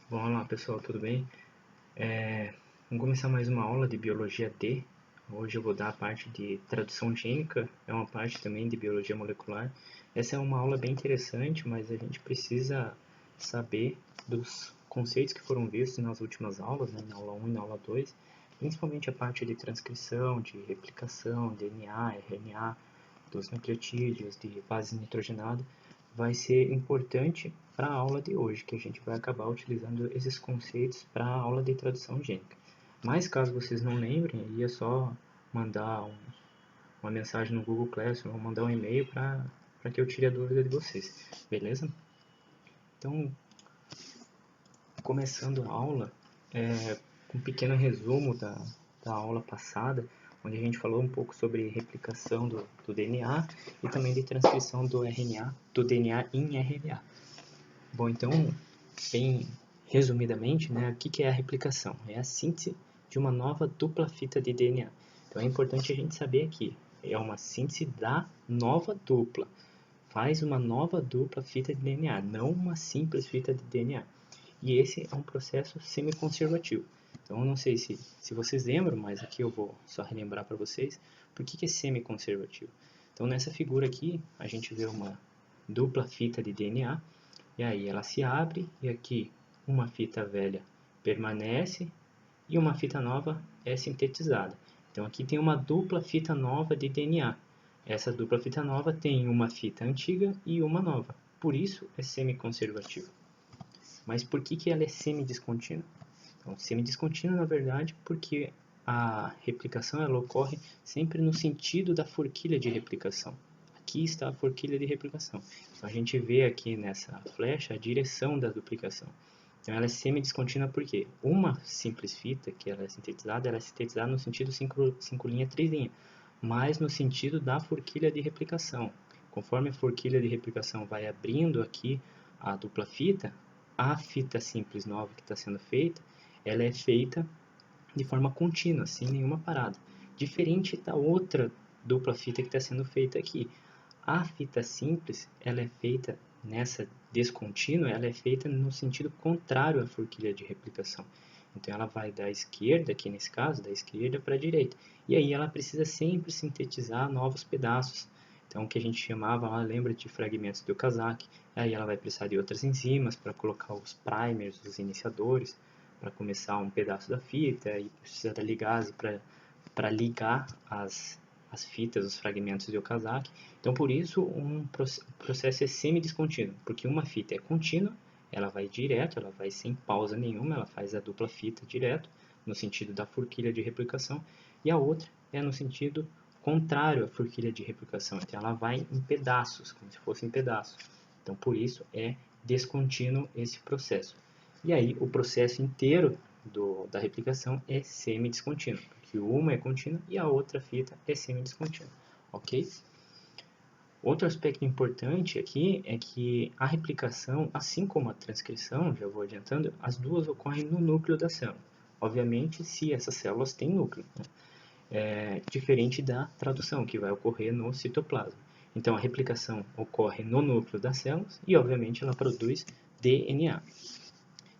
Bom, olá pessoal, tudo bem? Vamos começar mais uma aula de Biologia D. Hoje eu vou dar a parte de tradução gênica, é uma parte também de Biologia molecular. Essa é uma aula bem interessante, mas a gente precisa saber dos conceitos que foram vistos nas últimas aulas, né, na aula 1 e na aula 2, principalmente a parte de transcrição, de replicação, DNA, RNA, dos nucleotídeos, de base nitrogenada, vai ser importante para a aula de hoje, que a gente vai acabar utilizando esses conceitos para a aula de tradução gênica. Mas caso vocês não lembrem, aí é só mandar uma mensagem no Google Classroom ou mandar um e-mail para que eu tire a dúvida de vocês, beleza? Então, começando a aula, com um pequeno resumo da aula passada, onde a gente falou um pouco sobre replicação do DNA e também de transcrição do RNA, do DNA em RNA. Bom, então, bem resumidamente, né, o que é a replicação? É a síntese de uma nova dupla fita de DNA. Então é importante a gente saber aqui, é uma síntese da nova dupla. Faz uma nova dupla fita de DNA, não uma simples fita de DNA. E esse é um processo semi-conservativo. Então, eu não sei se vocês lembram, mas aqui eu vou só relembrar para vocês por que é semi-conservativo. Então, nessa figura aqui, a gente vê uma dupla fita de DNA, e aí ela se abre, e aqui uma fita velha permanece, e uma fita nova é sintetizada. Então, aqui tem uma dupla fita nova de DNA. Essa dupla fita nova tem uma fita antiga e uma nova. Por isso, é semi-conservativo. Mas por que ela é semidescontínua? Então, semidescontínua, na verdade, porque a replicação ela ocorre sempre no sentido da forquilha de replicação. Aqui está a forquilha de replicação. Então, a gente vê aqui nessa flecha a direção da duplicação. Então, ela é semidescontínua porque uma simples fita, que ela é sintetizada no sentido 5 linha, 3 linha, mas no sentido da forquilha de replicação. Conforme a forquilha de replicação vai abrindo aqui a dupla fita, a fita simples nova que está sendo feita, ela é feita de forma contínua, sem nenhuma parada. Diferente da outra dupla fita que está sendo feita aqui. A fita simples, ela é feita nessa descontínua, ela é feita no sentido contrário à forquilha de replicação. Então ela vai da esquerda, aqui nesse caso, da esquerda para a direita. E aí ela precisa sempre sintetizar novos pedaços. Então o que a gente chamava lá, lembra de fragmentos de Okazaki. Aí ela vai precisar de outras enzimas para colocar os primers, os iniciadores, para começar um pedaço da fita, e precisa da ligase para ligar as fitas, os fragmentos de Okazaki. Então, por isso, um processo é semidescontínuo, porque uma fita é contínua, ela vai direto, ela vai sem pausa nenhuma, ela faz a dupla fita direto, no sentido da forquilha de replicação, e a outra é no sentido contrário à forquilha de replicação, então ela vai em pedaços, como se fosse em pedaços. Então, por isso, é descontínuo esse processo. E aí, o processo inteiro da replicação é semidescontínuo, porque uma é contínua e a outra fita é semidescontínua, ok? Outro aspecto importante aqui é que a replicação, assim como a transcrição, já vou adiantando, as duas ocorrem no núcleo da célula. Obviamente, se essas células têm núcleo, né? Diferente da tradução, que vai ocorrer no citoplasma. Então, a replicação ocorre no núcleo das células e, obviamente, ela produz DNA.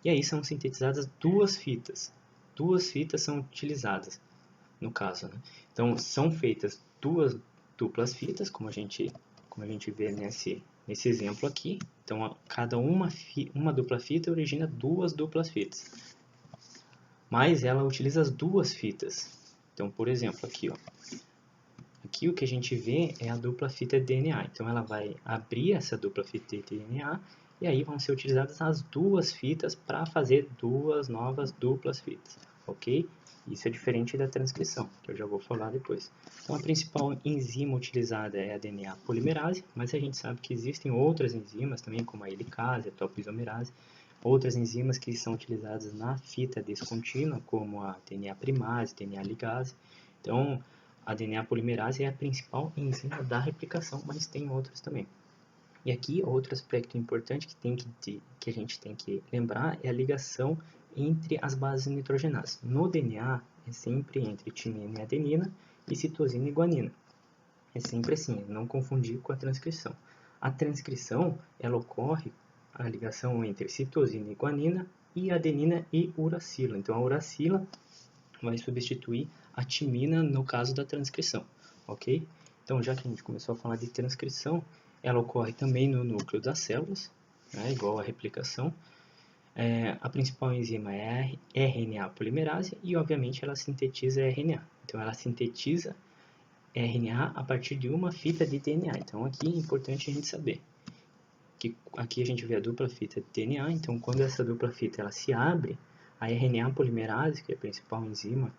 E aí são sintetizadas duas fitas. Duas fitas são utilizadas, no caso, né? Então, são feitas duas duplas fitas, como a gente vê nesse exemplo aqui. Então, cada uma dupla fita origina duas duplas fitas. Mas ela utiliza as duas fitas. Então, por exemplo, aqui, ó. Aqui o que a gente vê é a dupla fita de DNA. Então, ela vai abrir essa dupla fita de DNA e aí vão ser utilizadas as duas fitas para fazer duas novas duplas fitas, ok? Isso é diferente da transcrição, que eu já vou falar depois. Então, a principal enzima utilizada é a DNA polimerase, mas a gente sabe que existem outras enzimas também, como a helicase, a topoisomerase, outras enzimas que são utilizadas na fita descontínua, como a DNA primase, DNA ligase. Então, a DNA polimerase é a principal enzima da replicação, mas tem outras também. E aqui, outro aspecto importante que a gente tem que lembrar é a ligação entre as bases nitrogenadas. No DNA, é sempre entre timina e adenina e citosina e guanina. É sempre assim, não confundir com a transcrição. A transcrição, ela ocorre a ligação entre citosina e guanina e adenina e uracila. Então a uracila vai substituir a timina no caso da transcrição, ok? Então já que a gente começou a falar de transcrição, ela ocorre também no núcleo das células, né, igual a replicação. A principal enzima é a RNA polimerase e obviamente ela sintetiza RNA. Então ela sintetiza RNA a partir de uma fita de DNA. Então aqui é importante a gente saber que aqui a gente vê a dupla fita de DNA. Então quando essa dupla fita ela se abre, a RNA polimerase, que é a principal enzima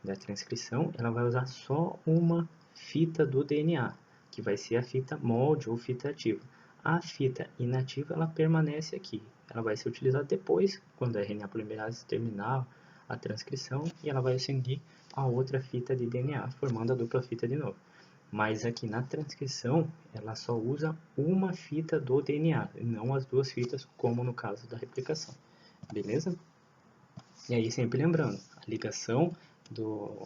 da transcrição, ela vai usar só uma fita do DNA, que vai ser a fita molde ou fita ativa. A fita inativa ela permanece aqui. Ela vai ser utilizada depois, quando a RNA polimerase terminar a transcrição, e ela vai acendir a outra fita de DNA, formando a dupla fita de novo. Mas aqui na transcrição, ela só usa uma fita do DNA, e não as duas fitas, como no caso da replicação. Beleza? E aí, sempre lembrando, a ligação do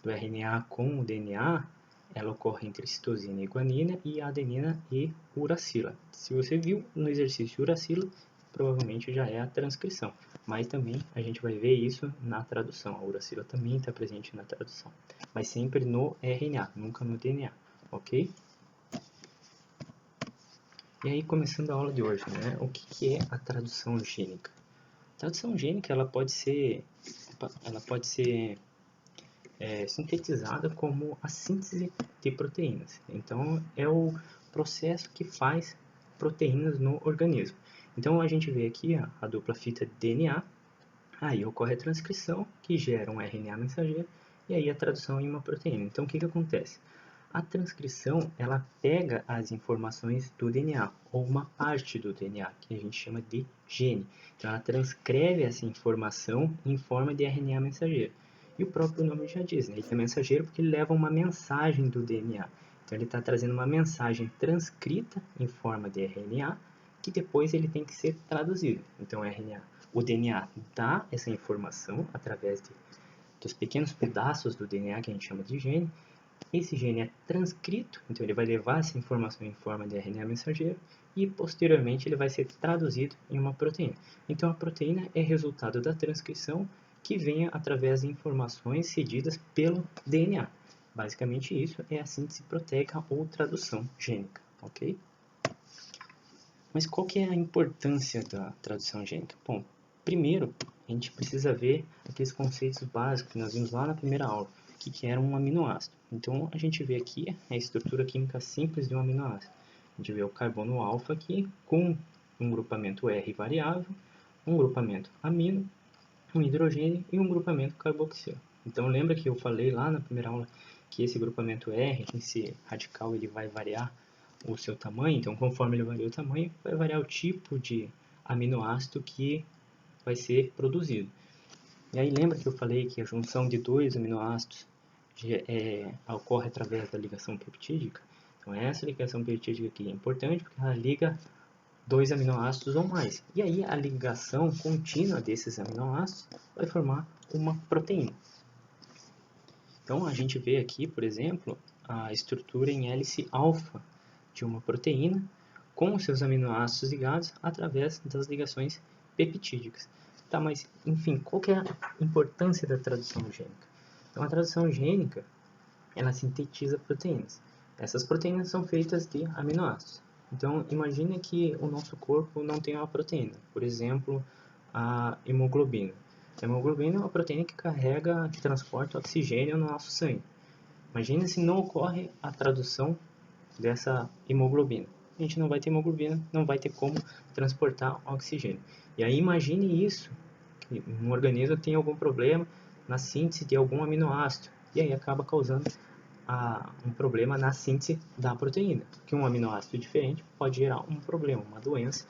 RNA com o DNA, ela ocorre entre citosina e guanina e adenina e uracila. Se você viu no exercício uracila, provavelmente já é a transcrição. Mas também a gente vai ver isso na tradução. A uracila também está presente na tradução. Mas sempre no RNA, nunca no DNA, ok? E aí, começando a aula de hoje, né? O que é a tradução gênica? A tradução gênica ela pode ser sintetizada como a síntese de proteínas. Então, é o processo que faz proteínas no organismo. Então, a gente vê aqui a dupla fita de DNA, aí ocorre a transcrição, que gera um RNA mensageiro, e aí a tradução em uma proteína. Então, o que acontece? A transcrição, ela pega as informações do DNA, ou uma parte do DNA, que a gente chama de gene. Então, ela transcreve essa informação em forma de RNA mensageiro. E o próprio nome já diz, né? Ele é mensageiro porque ele leva uma mensagem do DNA. Então, ele está trazendo uma mensagem transcrita em forma de RNA, que depois ele tem que ser traduzido. Então, o DNA dá essa informação através dos pequenos pedaços do DNA, que a gente chama de gene. Esse gene é transcrito, então ele vai levar essa informação em forma de RNA mensageiro e posteriormente ele vai ser traduzido em uma proteína. Então a proteína é resultado da transcrição que vem através de informações cedidas pelo DNA. Basicamente isso é a síntese proteica ou tradução gênica, ok? Mas qual que é a importância da tradução gênica? Bom, primeiro a gente precisa ver aqueles conceitos básicos que nós vimos lá na primeira aula, que era um aminoácido. Então a gente vê aqui a estrutura química simples de um aminoácido. A gente vê o carbono alfa aqui com um grupamento R variável, um grupamento amino, um hidrogênio e um grupamento carboxilo. Então lembra que eu falei lá na primeira aula que esse grupamento R, esse radical, ele vai variar o seu tamanho. Então conforme ele varia o tamanho, vai variar o tipo de aminoácido que vai ser produzido. E aí lembra que eu falei que a junção de dois aminoácidos ocorre através da ligação peptídica? Então essa ligação peptídica aqui é importante porque ela liga dois aminoácidos ou mais. E aí a ligação contínua desses aminoácidos vai formar uma proteína. Então a gente vê aqui, por exemplo, a estrutura em hélice alfa de uma proteína com os seus aminoácidos ligados através das ligações peptídicas. Tá, mas enfim, qual que é a importância da tradução gênica? Então a tradução gênica, ela sintetiza proteínas. Essas proteínas são feitas de aminoácidos. Então imagine que o nosso corpo não tem uma proteína, por exemplo, a hemoglobina. A hemoglobina é uma proteína que que transporta oxigênio no nosso sangue. Imagine se não ocorre a tradução dessa hemoglobina. A gente não vai ter hemoglobina, não vai ter como transportar oxigênio. E aí imagine isso, que um organismo tem algum problema na síntese de algum aminoácido, e aí acaba causando um problema na síntese da proteína, porque um aminoácido diferente pode gerar um problema, uma doença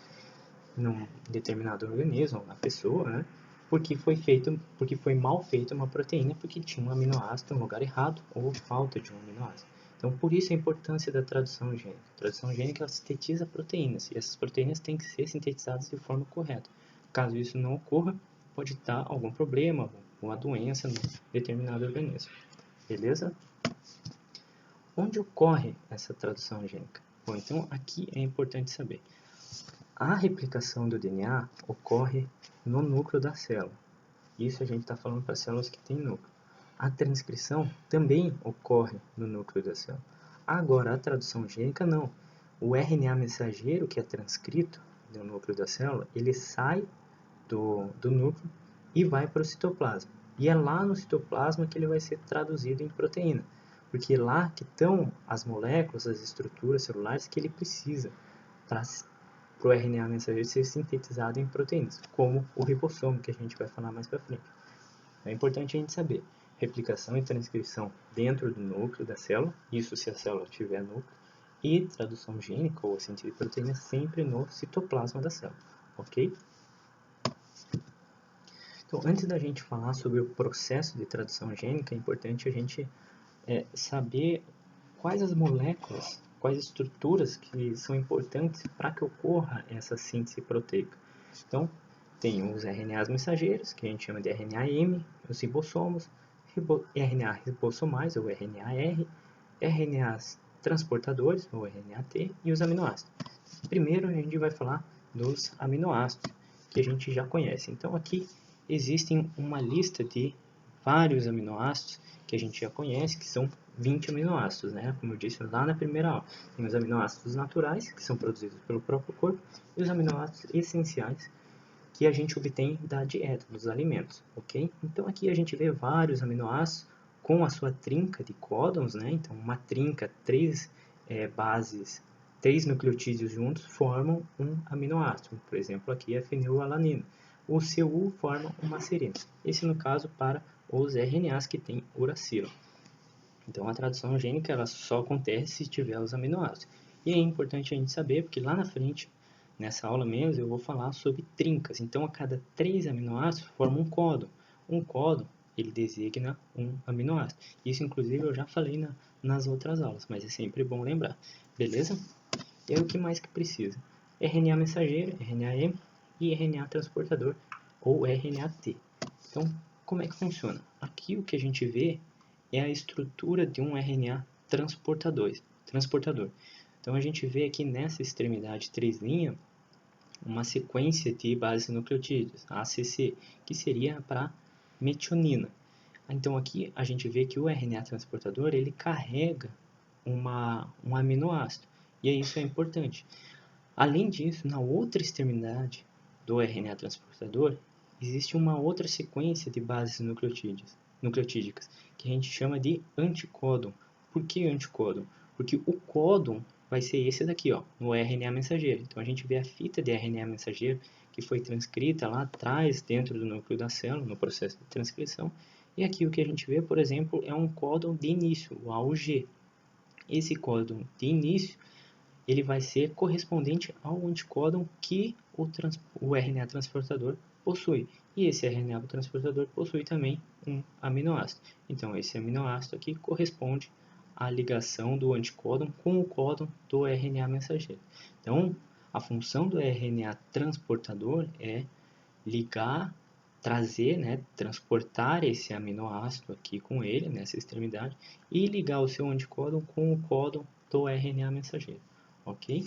num determinado organismo, ou na pessoa, né? Porque foi mal feita uma proteína, porque tinha um aminoácido no lugar errado, ou falta de um aminoácido. Então, por isso a importância da tradução gênica. A tradução gênica ela sintetiza proteínas, e essas proteínas têm que ser sintetizadas de forma correta. Caso isso não ocorra, pode estar algum problema, uma doença no determinado organismo. Beleza? Onde ocorre essa tradução gênica? Bom, então aqui é importante saber. A replicação do DNA ocorre no núcleo da célula. Isso a gente está falando para células que têm núcleo. A transcrição também ocorre no núcleo da célula. Agora, a tradução gênica não. O RNA mensageiro que é transcrito no núcleo da célula, ele sai do núcleo e vai para o citoplasma. E é lá no citoplasma que ele vai ser traduzido em proteína, porque é lá que estão as moléculas, as estruturas celulares que ele precisa para o RNA mensageiro ser sintetizado em proteínas, como o ribossomo, que a gente vai falar mais para frente. É importante a gente saber replicação e transcrição dentro do núcleo da célula, isso se a célula tiver núcleo, e tradução gênica ou síntese de proteína sempre no citoplasma da célula, ok? Então, antes da gente falar sobre o processo de tradução gênica, é importante a gente saber quais as moléculas, quais estruturas que são importantes para que ocorra essa síntese proteica. Então, tem os RNAs mensageiros, que a gente chama de RNA-M, os ribossomos, RNA ribossomais, ou RNA-R, RNAs transportadores, ou RNA-T, e os aminoácidos. Primeiro, a gente vai falar dos aminoácidos, que a gente já conhece. Então, aqui existem uma lista de vários aminoácidos que a gente já conhece, que são 20 aminoácidos, né? Como eu disse lá na primeira aula. Tem os aminoácidos naturais, que são produzidos pelo próprio corpo, e os aminoácidos essenciais, que a gente obtém da dieta, dos alimentos, ok? Então aqui a gente vê vários aminoácidos com a sua trinca de códons, né? Então uma trinca, três bases, três nucleotídeos juntos formam um aminoácido. Por exemplo, aqui é fenilalanina. O CU forma uma serina. Esse no caso para os RNAs que têm uracilo. Então a tradução gênica ela só acontece se tiver os aminoácidos. E é importante a gente saber, porque lá na frente, nessa aula mesmo, eu vou falar sobre trincas. Então a cada 3 aminoácidos forma um códon. Um códon, ele designa um aminoácido. Isso inclusive eu já falei nas outras aulas, mas é sempre bom lembrar. Beleza? E aí o que mais que precisa? RNA mensageiro, RNA-M e RNA transportador, ou RNA-T. Então, como é que funciona? Aqui o que a gente vê é a estrutura de um RNA transportador. Então a gente vê aqui nessa extremidade 3' uma sequência de bases nucleotídeos, ACC, que seria para metionina. Então aqui a gente vê que o RNA transportador ele carrega um aminoácido, e isso é importante. Além disso, na outra extremidade do RNA transportador, existe uma outra sequência de bases nucleotídicas, que a gente chama de anticódon. Por que anticódon? Porque o códon vai ser esse daqui, ó, no RNA mensageiro. Então a gente vê a fita de RNA mensageiro que foi transcrita lá atrás, dentro do núcleo da célula, no processo de transcrição. E aqui o que a gente vê, por exemplo, é um códon de início, o AUG. Esse códon de início ele vai ser correspondente ao anticódon que o RNA transportador possui. E esse RNA transportador possui também um aminoácido. Então, esse aminoácido aqui corresponde à ligação do anticódon com o códon do RNA mensageiro. Então, a função do RNA transportador é ligar, trazer, né, transportar esse aminoácido aqui com ele, nessa extremidade, e ligar o seu anticódon com o códon do RNA mensageiro. Ok?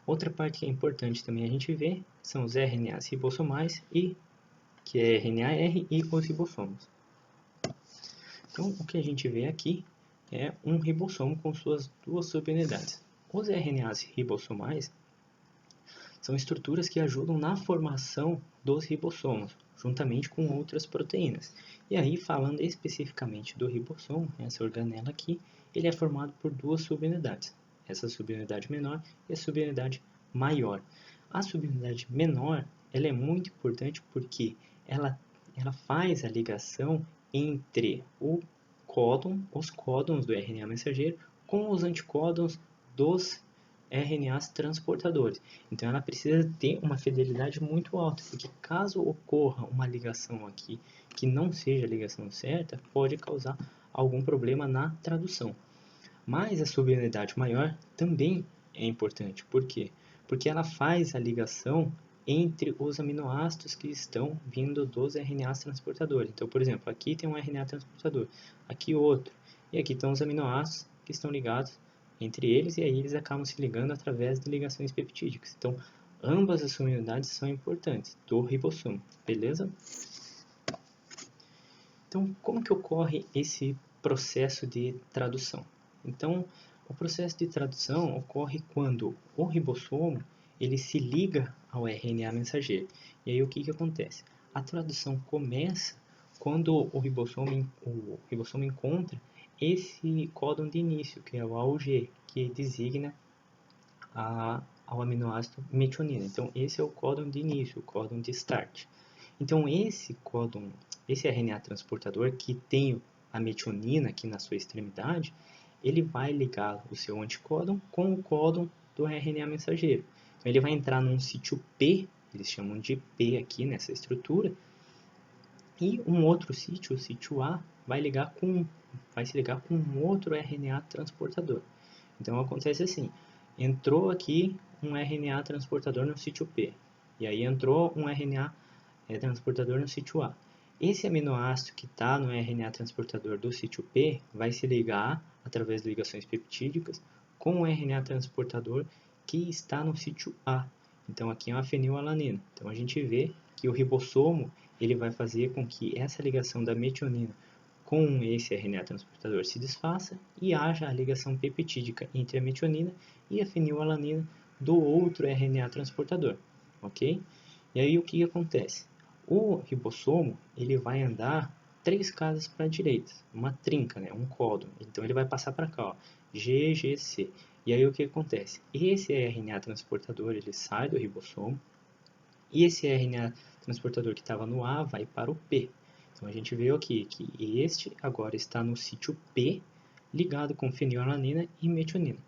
Outra parte que é importante também a gente ver são os RNAs ribossomais, que é RNA-R, e os ribossomos. Então, o que a gente vê aqui é um ribossomo com suas duas subunidades. Os RNAs ribossomais são estruturas que ajudam na formação dos ribossomos, juntamente com outras proteínas. E aí, falando especificamente do ribossomo, essa organela aqui, ele é formado por duas subunidades. Essa subunidade menor e a subunidade maior. A subunidade menor, ela é muito importante porque ela faz a ligação entre os códons do RNA mensageiro com os anticódons dos RNAs transportadores. Então ela precisa ter uma fidelidade muito alta, porque caso ocorra uma ligação aqui que não seja a ligação certa, pode causar algum problema na tradução. Mas a subunidade maior também é importante. Por quê? Porque ela faz a ligação entre os aminoácidos que estão vindo dos RNAs transportadores. Então, por exemplo, aqui tem um RNA transportador, aqui outro, e aqui estão os aminoácidos que estão ligados entre eles, e aí eles acabam se ligando através de ligações peptídicas. Então, ambas as unidades são importantes do ribossomo, beleza? Então, como que ocorre esse processo de tradução? Então, o processo de tradução ocorre quando o ribossomo ele se liga ao RNA mensageiro. E aí o que acontece? A tradução começa quando o ribossomo encontra esse códon de início, que é o AUG, que designa ao aminoácido metionina. Então, esse é o códon de início, o códon de start. Então, esse RNA transportador que tem a metionina aqui na sua extremidade, ele vai ligar o seu anticódon com o códon do RNA mensageiro. Então, ele vai entrar num sítio P, eles chamam de P aqui nessa estrutura, e um outro sítio, o sítio A, vai se ligar com um outro RNA transportador. Então acontece assim, entrou aqui um RNA transportador no sítio P, e aí entrou um RNA transportador no sítio A. Esse aminoácido que está no RNA transportador do sítio P vai se ligar, através de ligações peptídicas, com o RNA transportador que está no sítio A. Então aqui é uma fenilalanina. Então a gente vê que o ribossomo ele vai fazer com que essa ligação da metionina com esse RNA transportador se desfaça e haja a ligação peptídica entre a metionina e a fenilalanina do outro RNA transportador, ok? E aí o que acontece? O ribossomo ele vai andar 3 casas para a direita, uma trinca, né? Um códon. Então ele vai passar para cá, ó, GGC. E aí o que acontece? Esse RNA transportador ele sai do ribossomo e esse RNA transportador que estava no A vai para o P. Então a gente vê aqui que este agora está no sítio P ligado com fenilalanina e metionina.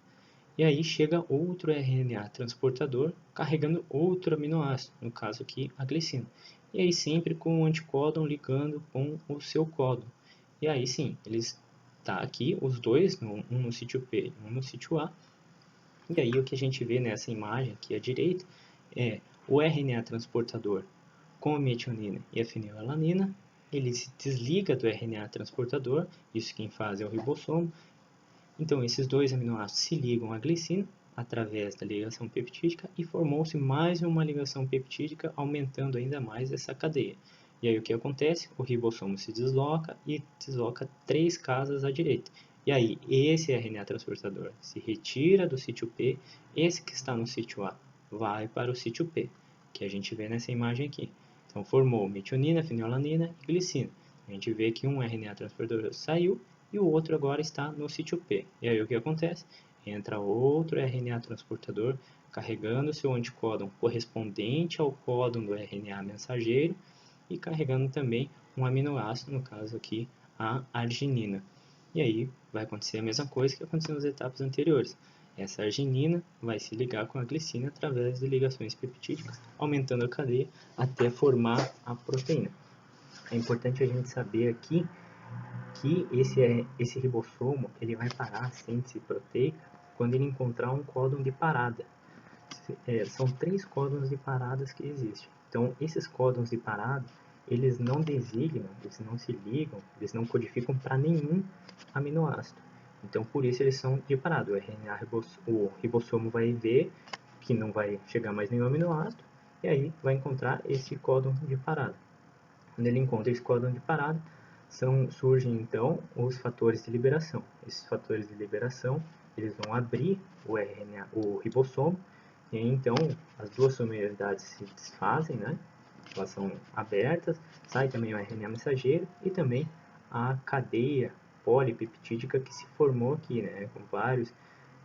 E aí chega outro RNA transportador carregando outro aminoácido, no caso aqui a glicina. E aí sempre com o anticódon ligando com o seu códon. E aí sim, eles tá aqui os dois, um no sítio P e um no sítio A. E aí o que a gente vê nessa imagem aqui à direita é o RNA transportador com a metionina e a fenilalanina. Ele se desliga do RNA transportador, isso quem faz é o ribossomo. Então, esses dois aminoácidos se ligam à glicina através da ligação peptídica e formou-se mais uma ligação peptídica, aumentando ainda mais essa cadeia. E aí o que acontece? O ribossomo se desloca e desloca 3 casas à direita. E aí esse RNA transportador se retira do sítio P, esse que está no sítio A vai para o sítio P, que a gente vê nessa imagem aqui. Então formou metionina, fenilalanina e glicina. A gente vê que um RNA transportador saiu e o outro agora está no sítio P. E aí o que acontece? Entra outro RNA transportador carregando seu anticódon correspondente ao códon do RNA mensageiro e carregando também um aminoácido, no caso aqui a arginina. E aí vai acontecer a mesma coisa que aconteceu nas etapas anteriores. Essa arginina vai se ligar com a glicina através de ligações peptídicas, aumentando a cadeia até formar a proteína. É importante a gente saber aqui que esse ribossomo ele vai parar a síntese proteica quando ele encontrar um códon de parada. São 3 códons de paradas que existem. Então, esses códons de parada, eles não designam, eles não se ligam, eles não codificam para nenhum aminoácido. Então, por isso eles são de parada. O ribossomo vai ver que não vai chegar mais nenhum aminoácido, e aí vai encontrar esse códon de parada. Quando ele encontra esse códon de parada, surgem então os fatores de liberação. Esses fatores de liberação eles vão abrir o ribossomo, e aí, então as duas somaridades se desfazem, né? Elas são abertas, sai também o RNA mensageiro e também a cadeia polipeptídica que se formou aqui, né?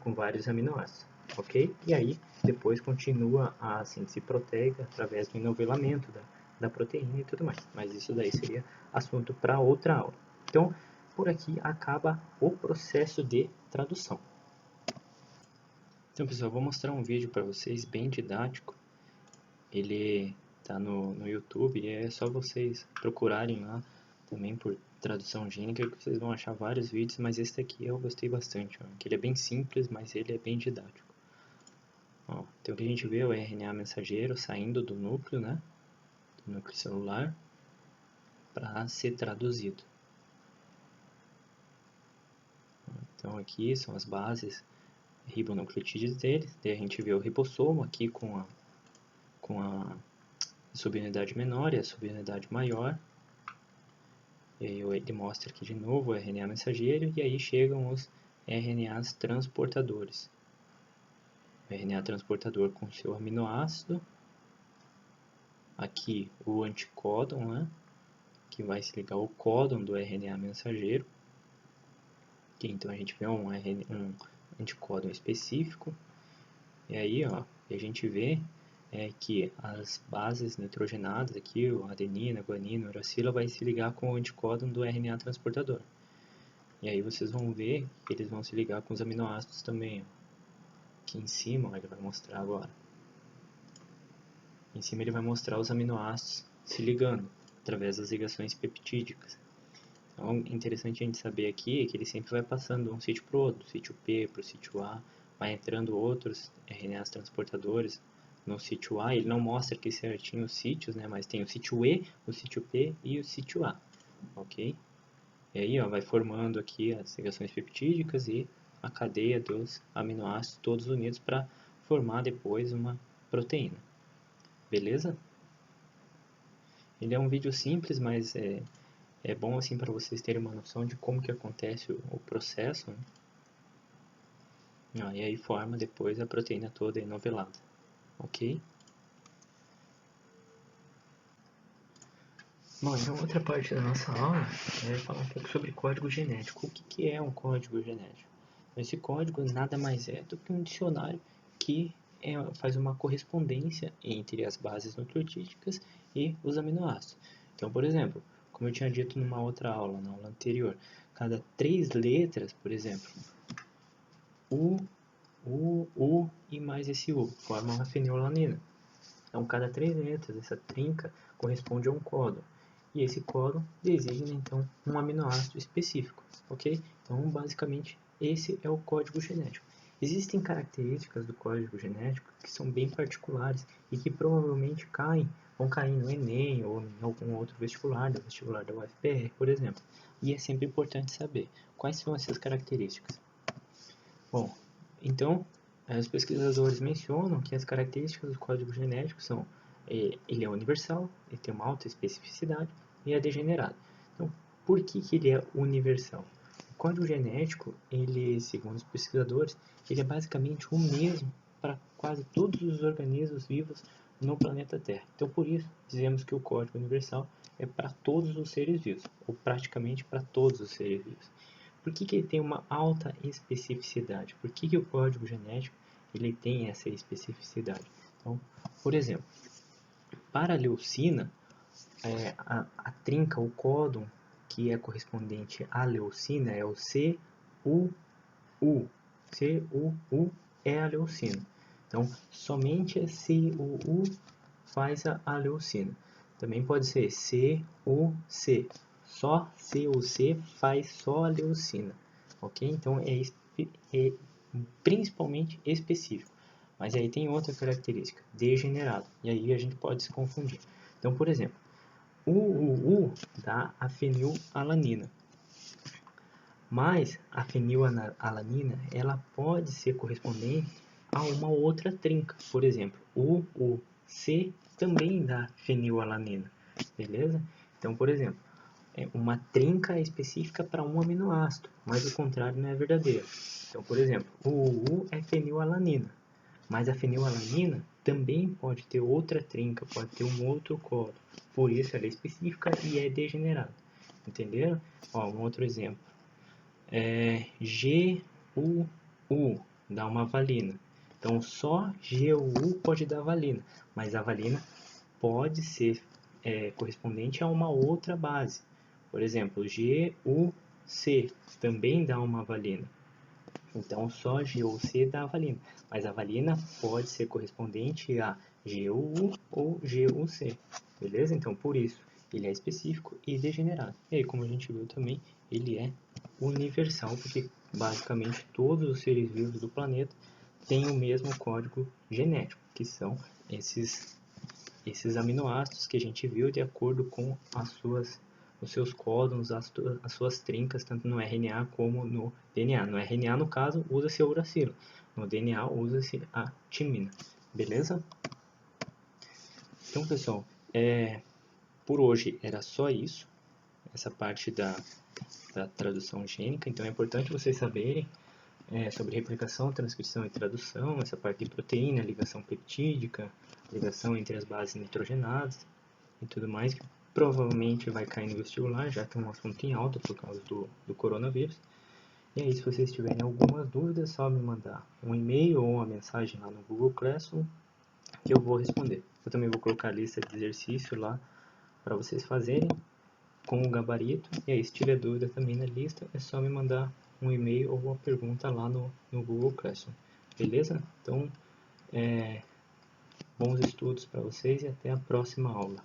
Com vários aminoácidos, ok? E aí depois continua a síntese proteica através do enovelamento da proteína e tudo mais. Mas isso daí seria assunto para outra aula. Então, por aqui acaba o processo de tradução. Então, pessoal, vou mostrar um vídeo para vocês bem didático. Ele está no YouTube e é só vocês procurarem lá também por tradução gênica que vocês vão achar vários vídeos, mas esse daqui eu gostei bastante, ó, que ele é bem simples, mas ele é bem didático. Ó, então o que a gente vê é o RNA mensageiro saindo do núcleo, né? Do núcleo celular para ser traduzido. Então aqui são as bases ribonucleotídeos deles. Daí a gente vê o ribossoma aqui com a subunidade menor e a subunidade maior. E aí ele mostra aqui de novo o RNA mensageiro, e aí chegam os RNAs transportadores. O RNA transportador com seu aminoácido, aqui o anticódon, né, que vai se ligar ao códon do RNA mensageiro. Aqui, então a gente vê um anticódon específico, e aí ó, a gente vê que as bases nitrogenadas aqui, o adenina, guanina, uracila, vai se ligar com o anticódon do RNA transportador. E aí vocês vão ver que eles vão se ligar com os aminoácidos também. Aqui em cima, ó, ele vai mostrar agora. Em cima ele vai mostrar os aminoácidos se ligando através das ligações peptídicas. Então, interessante a gente saber aqui que ele sempre vai passando de um sítio para o outro, do sítio P para o sítio A, vai entrando outros RNAs transportadores no sítio A. Ele não mostra aqui certinho os sítios, né, mas tem o sítio E, o sítio P e o sítio A, ok? E aí ó, vai formando aqui as ligações peptídicas e a cadeia dos aminoácidos todos unidos para formar depois uma proteína. Beleza? Ele é um vídeo simples, mas é bom assim para vocês terem uma noção de como que acontece o processo, né? E aí forma depois a proteína toda enovelada, ok? Bom, então outra parte da nossa aula é falar um pouco sobre código genético. O que é um código genético? Esse código nada mais é do que um dicionário que faz uma correspondência entre as bases nucleotídicas e os aminoácidos. Então, por exemplo, como eu tinha dito numa outra aula, na aula anterior, cada 3 letras, por exemplo, U e mais esse U, formam uma fenilalanina. Então, cada 3 letras dessa trinca corresponde a um códon. E esse códon designa, então, um aminoácido específico, ok? Então, basicamente, esse é o código genético. Existem características do código genético que são bem particulares e que provavelmente vão cair no Enem ou em algum outro vestibular, do vestibular da UFPR, por exemplo. E é sempre importante saber quais são essas características. Bom, então, os pesquisadores mencionam que as características do código genético são ele é universal, ele tem uma alta especificidade e é degenerado. Então, por que ele é universal? O código genético, ele, segundo os pesquisadores, ele é basicamente o mesmo para quase todos os organismos vivos no planeta Terra. Então, por isso, dizemos que o código universal é para todos os seres vivos, ou praticamente para todos os seres vivos. Por que ele tem uma alta especificidade? Por que o código genético ele tem essa especificidade? Então, por exemplo, para a leucina, a trinca, o códon que é correspondente à leucina é o CUU. CUU é a leucina. Então, somente a CUU faz a leucina. Também pode ser CUC. Só CUC faz só a leucina. Ok? Então, é principalmente específico. Mas aí tem outra característica, degenerado. E aí a gente pode se confundir. Então, por exemplo, o UU dá a fenilalanina. Mas a fenilalanina, ela pode ser correspondente a uma outra trinca. Por exemplo, o UC também dá fenilalanina. Beleza? Então, por exemplo, uma trinca é específica para um aminoácido, mas o contrário não é verdadeiro. Então, por exemplo, o UU é fenilalanina, mas a fenilalanina também pode ter outra trinca, pode ter um outro códon. Por isso ela é específica e é degenerada. Entenderam? Ó, um outro exemplo. GUU dá uma valina. Então, só GUU pode dar valina, mas a valina pode ser correspondente a uma outra base. Por exemplo, GUC também dá uma valina. Então, só GUC dá a valina, mas a valina pode ser correspondente a GUU ou GUC, beleza? Então, por isso, ele é específico e degenerado. E aí, como a gente viu também, ele é universal, porque basicamente todos os seres vivos do planeta têm o mesmo código genético, que são esses aminoácidos que a gente viu de acordo com as suas os seus códons, as suas trincas, tanto no RNA como no DNA. No RNA, no caso, usa-se a uracilo. No DNA, usa-se a timina. Beleza? Então, pessoal, por hoje era só isso. Essa parte da tradução gênica. Então, é importante vocês saberem sobre replicação, transcrição e tradução, essa parte de proteína, ligação peptídica, ligação entre as bases nitrogenadas e tudo mais, que provavelmente vai cair no vestibular, já que é um assunto em alta por causa do coronavírus. E aí, se vocês tiverem algumas dúvidas, é só me mandar um e-mail ou uma mensagem lá no Google Classroom que eu vou responder. Eu também vou colocar a lista de exercício lá para vocês fazerem com o gabarito. E aí, se tiver dúvida também na lista, é só me mandar um e-mail ou uma pergunta lá no Google Classroom. Beleza? Então, bons estudos para vocês e até a próxima aula.